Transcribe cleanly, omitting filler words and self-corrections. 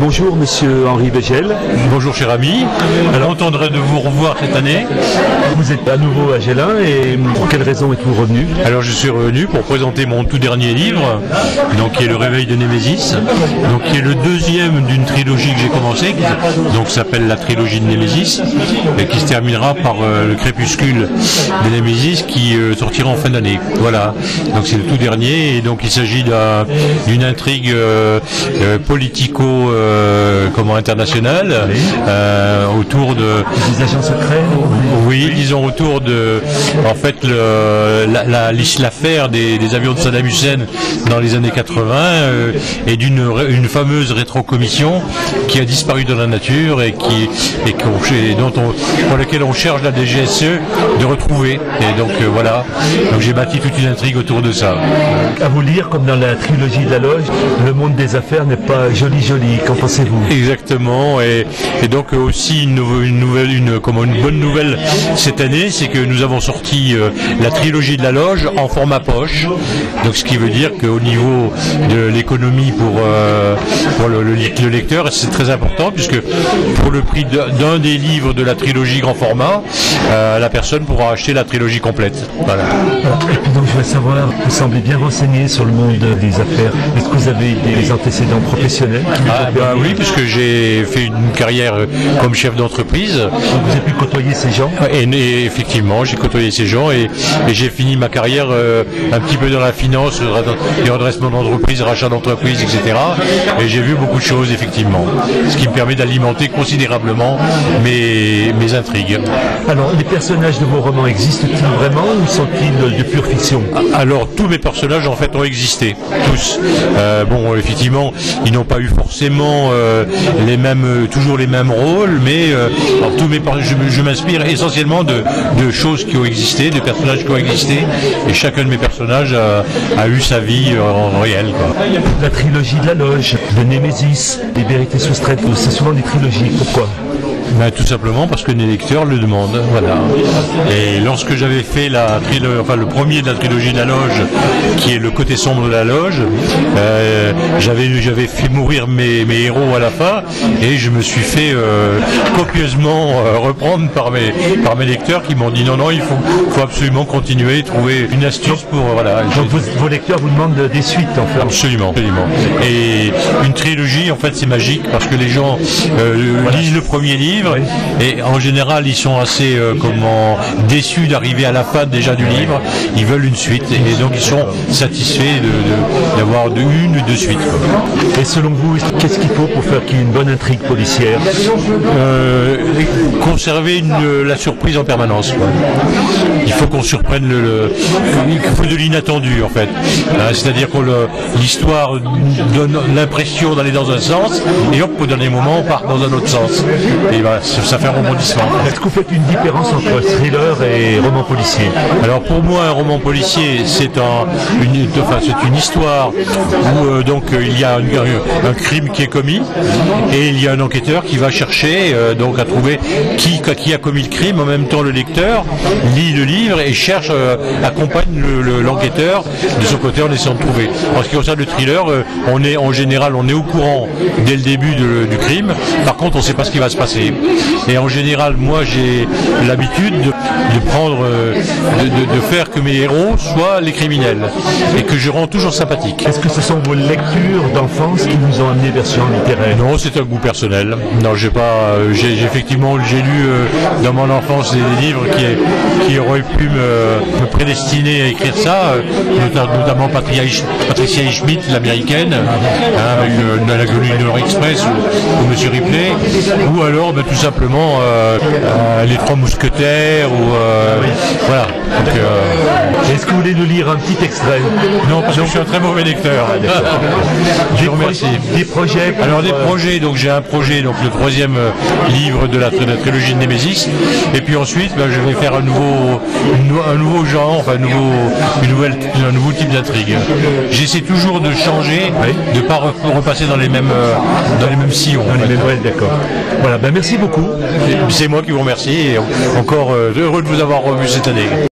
Bonjour Monsieur Henri Végel. Bonjour cher ami, content de vous revoir cette année. Vous êtes à nouveau à Gélin et pour quelle raison êtes-vous revenu? Alors je suis revenu pour présenter mon tout dernier livre, donc qui est Le Réveil de Némésis, donc qui est le deuxième d'une trilogie que j'ai commencé, donc s'appelle la trilogie de Némésis, et qui se terminera par le crépuscule de Némésis qui sortira en fin d'année. Voilà, donc c'est le tout dernier, et donc il s'agit d'une intrigue politico internationale, autour de des agents secrets. Oui, disons autour de, en fait, l'affaire des avions de Saddam Hussein dans les années 80 et d'une fameuse rétrocommission qui a disparu dans la nature et pour laquelle on cherche la DGSE de retrouver. Et donc voilà, donc j'ai bâti toute une intrigue autour de ça. À vous lire, comme dans la trilogie de la Loge, le monde des affaires n'est pas joli. Qu'en pensez-vous? Exactement, et donc aussi une bonne nouvelle cette année, c'est que nous avons sorti la trilogie de la Loge en format poche. Donc ce qui veut dire qu'au niveau de l'économie pour le lecteur, c'est très important, puisque pour le prix d'un des livres de la trilogie grand format, la personne pourra acheter la trilogie complète. Voilà. Et puis donc je voudrais savoir, vous semblez bien renseigné sur le monde des affaires. Est-ce que vous avez des antécédents professionnels qui oui, puisque j'ai fait une carrière comme chef d'entreprise. Vous avez pu côtoyer ces gens? Et effectivement, j'ai côtoyé ces gens et j'ai fini ma carrière un petit peu dans la finance, les redressements d'entreprise, rachat d'entreprise, etc. Et j'ai vu beaucoup de choses, effectivement, ce qui me permet d'alimenter considérablement mes intrigues. Alors, les personnages de vos romans existent-ils vraiment ou sont-ils de pure fiction? Alors, tous mes personnages, en fait, ont existé, tous. Bon, effectivement, ils n'ont pas eu forcément toujours les mêmes rôles, mais je m'inspire essentiellement de choses qui ont existé, de personnages qui ont existé, et chacun de mes personnages a eu sa vie en réel, quoi. La trilogie de la Loge, de Némésis, les vérités soustraites, c'est souvent des trilogies. Pourquoi? Tout simplement parce que les lecteurs le demandent, voilà. Et lorsque j'avais fait le premier de la trilogie de la Loge, qui est le côté sombre de la Loge, j'avais fait mourir mes héros à la fin, et je me suis fait copieusement reprendre par mes lecteurs qui m'ont dit non, il faut absolument continuer, trouver une astuce pour voilà. Donc vos lecteurs vous demandent des suites, en fait. Absolument. Et une trilogie, en fait, c'est magique parce que les gens lisent le premier livre. Oui. Et en général, ils sont assez déçus d'arriver à la fin déjà du livre. Ils veulent une suite et donc ils sont satisfaits d'avoir une ou deux suites. Et selon vous, qu'est-ce qu'il faut pour faire qu'il y ait une bonne intrigue policière? Conserver la surprise en permanence, quoi. Il faut qu'on surprenne il faut de l'inattendu, en fait. C'est-à-dire que l'histoire donne l'impression d'aller dans un sens et hop, au dernier moment, on part dans un autre sens. Et ça fait un rebondissement. Est-ce que vous faites une différence entre thriller et roman policier? Alors pour moi, un roman policier, c'est une histoire où donc il y a un crime qui est commis et il y a un enquêteur qui va chercher à trouver qui a commis le crime. En même temps, le lecteur lit le livre et accompagne l'enquêteur de son côté en essayant de trouver. En ce qui concerne le thriller, en général on est au courant dès le début du crime. Par contre, on ne sait pas ce qui va se passer. Et en général, moi, j'ai l'habitude de faire que mes héros soient les criminels et que je rends toujours sympathique. Est-ce que ce sont vos lectures d'enfance qui vous ont amené vers ce genre littéraire? Non, c'est un goût personnel. Non, effectivement, j'ai lu dans mon enfance des livres qui auraient pu me prédestiner à écrire ça, notamment Patricia Highsmith, l'américaine, avec la Grenouille de l'Orient Express ou Monsieur Ripley, ou alors tout simplement les Trois Mousquetaires voilà. Est-ce que vous voulez nous lire un petit extrait? Non, parce que je suis un très mauvais lecteur. Je vous remercie. Des projets? Alors des projets, donc j'ai un projet, donc le troisième livre de la trilogie de Némésis, et puis ensuite je vais faire un nouveau genre, enfin un nouveau type d'intrigue. J'essaie toujours de changer, de ne pas repasser dans les mêmes sillons. D'accord. Voilà, merci beaucoup. C'est moi qui vous remercie et encore heureux de vous avoir revu cette année.